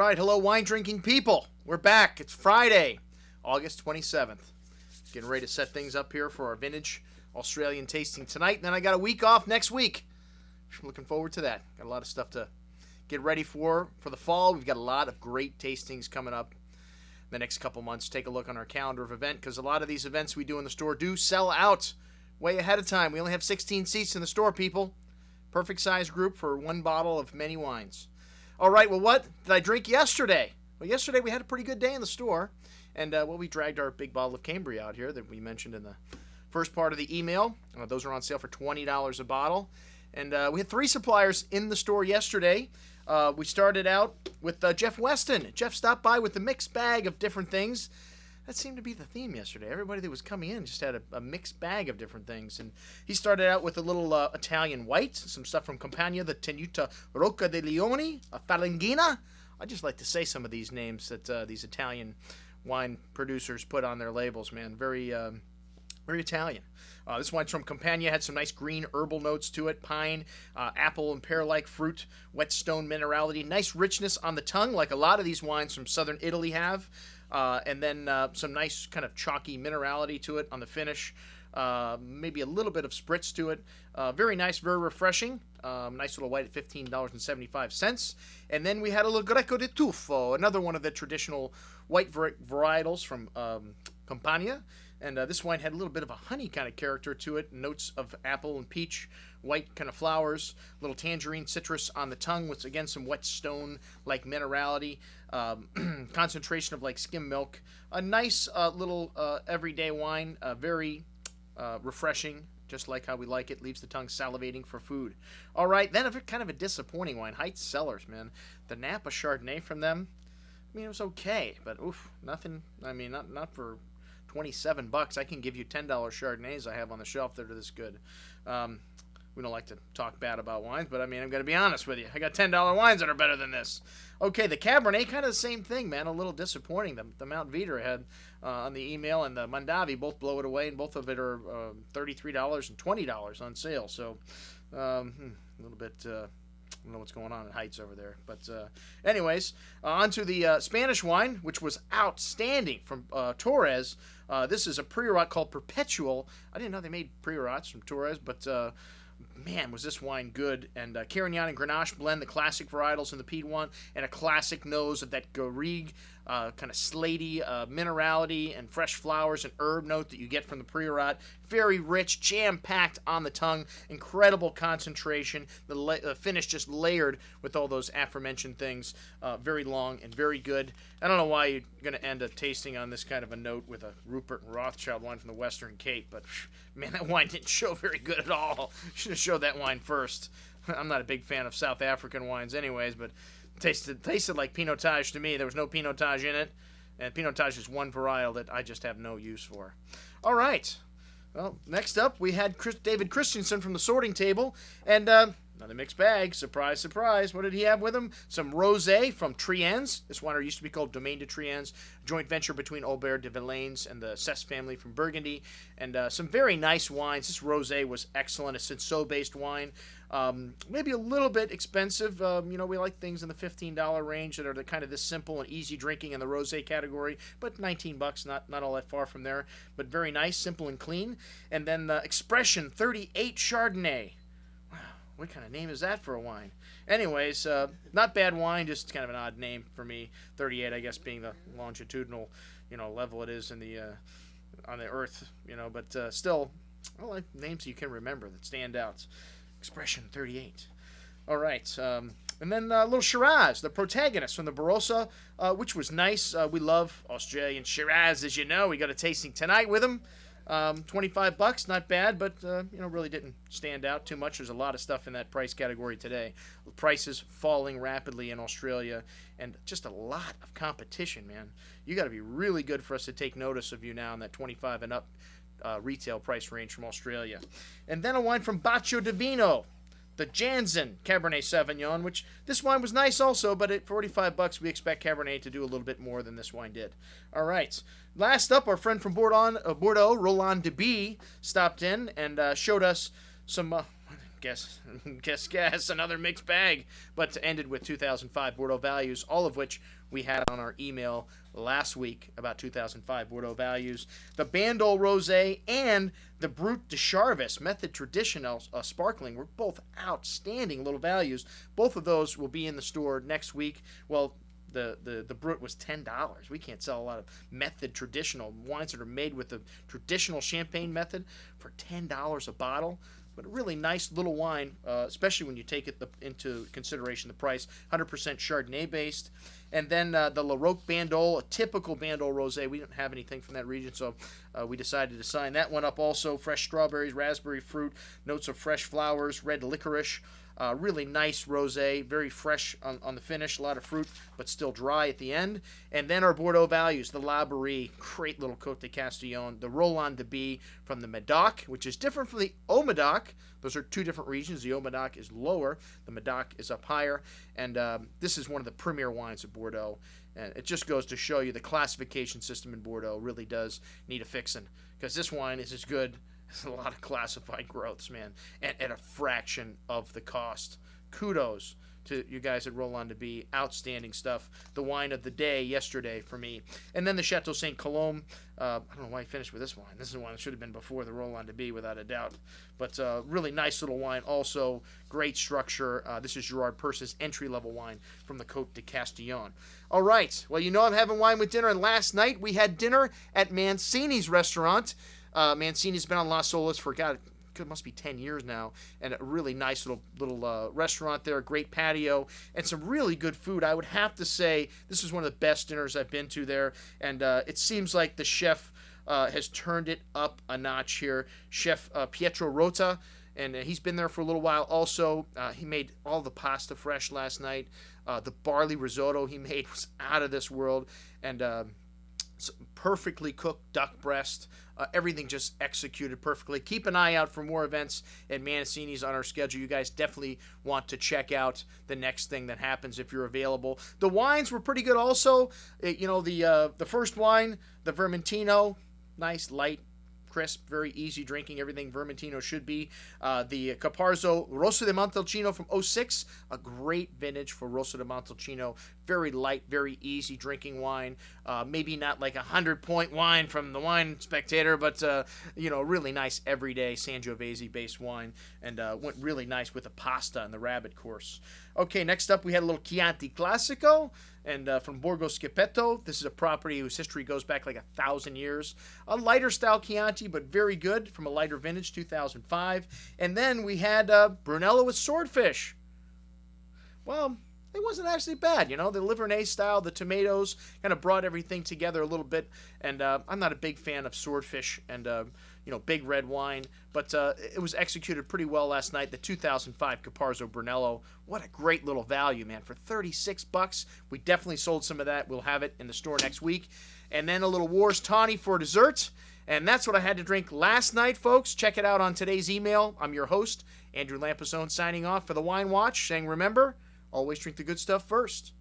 right, hello wine drinking people. We're back. It's Friday, August 27th. Getting ready to set things up here for our vintage Australian tasting tonight. And then I got a week off next week. I'm looking forward to that. Got a lot of stuff to get ready for the fall. We've got a lot of great tastings coming up the next couple months. Take a look on our calendar of event, because a lot of these events we do in the store do sell out way ahead of time. We only have 16 seats in the store, people. Perfect size group for one bottle of many wines. All right, well, what did I drink yesterday? Well, yesterday we had a pretty good day in the store, and we dragged our big bottle of Cambria out here that we mentioned in the first part of the email. Those are on sale for $20 a bottle, and we had 3 suppliers in the store yesterday. We started out with Jeff Weston. Jeff stopped by with a mixed bag of different things. That seemed to be the theme yesterday. Everybody that was coming in just had a mixed bag of different things. And he started out with a little Italian white, some stuff from Campania, the Tenuta Rocca de Leoni, a Falanghina. I just like to say some of these names that these Italian wine producers put on their labels, man. Very Italian. This wine's from Campania, had some nice green herbal notes to it, pine, apple and pear-like fruit, whetstone minerality, nice richness on the tongue, like a lot of these wines from southern Italy have. And then some nice kind of chalky minerality to it on the finish. Maybe a little bit of spritz to it. Very nice, very refreshing. Nice little white at $15.75. And then we had a little Greco di Tuffo, another one of the traditional white varietals from Campania. And this wine had a little bit of a honey kind of character to it. Notes of apple and peach, white kind of flowers, little tangerine citrus on the tongue with, again, some whetstone-like minerality, concentration of like skim milk. A nice little everyday wine, very refreshing, just like how we like it. Leaves the tongue salivating for food. All right, then kind of a disappointing wine. Heitz Cellars, man. The Napa Chardonnay from them, I mean, it was okay, but oof, nothing. I mean, not for $27. I can give you $10 Chardonnays I have on the shelf that are this good. We don't like to talk bad about wines, but I mean, I'm going to be honest with you. I got $10 wines that are better than this. Okay, the Cabernet, kind of the same thing, man. A little disappointing. The Mount Veeder had on the email and the Mondavi both blow it away, and both of it are $33 and $20 on sale. So a little bit... I don't know what's going on at Heitz over there. But anyways, on to the Spanish wine, which was outstanding from Torres. This is a Priorat called Perpetual. I didn't know they made Priorats from Torres, but man, was this wine good. And Carignan and Grenache blend, the classic varietals in the Piedmont, and a classic nose of that Garrigue, kind of slaty minerality and fresh flowers and herb note that you get from the Priorat. Very rich, jam-packed on the tongue, incredible concentration. The finish just layered with all those aforementioned things. Very long and very good. I don't know why you're going to end a tasting on this kind of a note with a Rupert and Rothschild wine from the Western Cape, but man, that wine didn't show very good at all. Should have showed that wine first. I'm not a big fan of South African wines anyways, but tasted like Pinotage to me. There was no Pinotage in it, and Pinotage is one varietal that I just have no use for. All right. Well, next up, we had David Christensen from the sorting table, and another mixed bag. Surprise, surprise. What did he have with him? Some rosé from Triens. This winery used to be called Domaine de Triens, a joint venture between Aubert de Villaines and the Cess family from Burgundy, and some very nice wines. This rosé was excellent. A Cinsault-based wine. Maybe a little bit expensive. We like things in the $15 range that are kind of this simple and easy drinking in the rosé category, but $19, not all that far from there. But very nice, simple and clean. And then Expression 38 Chardonnay. Wow, what kind of name is that for a wine? Anyways, not bad wine, just kind of an odd name for me. 38, I guess, being the longitudinal, level it is in the on the Earth, But still, I like names you can remember that stand out. Expression 38. All right. And then a little Shiraz, the Protagonist from the Barossa, which was nice. We love Australian Shiraz, as you know. We got a tasting tonight with them. $25, not bad, but really didn't stand out too much. There's a lot of stuff in that price category today. Prices falling rapidly in Australia, and just a lot of competition, man. You got to be really good for us to take notice of you now in that 25 and up retail price range from Australia. And then a wine from Baccio di Vino, the Janssen Cabernet Sauvignon, which this wine was nice also, but at $45 we expect Cabernet to do a little bit more than this wine did. All right. Last up, our friend from Bordeaux, Roland de Bie, stopped in and showed us some guess, another mixed bag. But ended with 2005 Bordeaux values, all of which we had on our email last week about 2005 Bordeaux values. The Bandol Rosé and the Brut de Charvis Method Traditional Sparkling were both outstanding little values. Both of those will be in the store next week. Well, the Brut was $10. We can't sell a lot of Method Traditional wines that are made with the traditional champagne method for $10 a bottle. But a really nice little wine, especially when you take it into consideration the price. 100% Chardonnay based. And then the La Roque Bandol, a typical Bandol Rosé. We didn't have anything from that region, so we decided to sign that one up also. Fresh strawberries, raspberry fruit, notes of fresh flowers, red licorice. Really nice rosé, very fresh on the finish, a lot of fruit, but still dry at the end. And then our Bordeaux values, the La Barrie, great little Côte de Castillon, the Roland de Bie from the Medoc, which is different from the Haut-Medoc. Those are two different regions. The Haut-Medoc is lower, the Medoc is up higher, and this is one of the premier wines of Bordeaux. And it just goes to show you the classification system in Bordeaux really does need a fixing, because this wine is as good. It's a lot of classified growths, man, at a fraction of the cost. Kudos to you guys at Roland de Bie. Outstanding stuff. The wine of the day yesterday for me. And then the Chateau St. Colombe. I don't know why I finished with this wine. This is one that should have been before the Roland de Bie, without a doubt. But really nice little wine. Also, great structure. This is Gerard Purse's entry-level wine from the Côte de Castillon. All right. Well, you know I'm having wine with dinner. And last night we had dinner at Mancini's restaurant. Mancini's been on Las Olas for, God, it must be 10 years now, and a really nice little restaurant there, great patio, and some really good food. I would have to say this is one of the best dinners I've been to there, and it seems like the chef has turned it up a notch here. Chef Pietro Rota, and he's been there for a little while also. He made all the pasta fresh last night. The barley risotto he made was out of this world, and perfectly cooked duck breast. Everything just executed perfectly. Keep an eye out for more events at Mancini's on our schedule. You guys definitely want to check out the next thing that happens if you're available. The wines were pretty good also. The first wine, the Vermentino, nice, light, crisp, very easy drinking, everything Vermentino should be. The Caparzo Rosso Di Montalcino from 06, a great vintage for Rosso Di Montalcino. Very light, very easy drinking wine. Maybe not like 100-point wine from the Wine Spectator, but really nice everyday Sangiovese based wine, and went really nice with the pasta and the rabbit course. Okay, next up we had a little Chianti Classico, and from Borgo Scopeto. This is a property whose history goes back like 1,000 years. A lighter style Chianti, but very good, from a lighter vintage, 2005. And then we had Brunello with Swordfish. Well, it wasn't actually bad, the Livornais style, the tomatoes, kind of brought everything together a little bit, and I'm not a big fan of Swordfish and, big red wine, but it was executed pretty well last night. The 2005 Caparzo Brunello, what a great little value, man, for $36. We definitely sold some of that. We'll have it in the store next week. And then a little Wars Tawny for dessert, and that's what I had to drink last night, folks. Check it out on today's email. I'm your host, Andrew Lampasone, signing off for the Wine Watch, saying remember, always drink the good stuff first.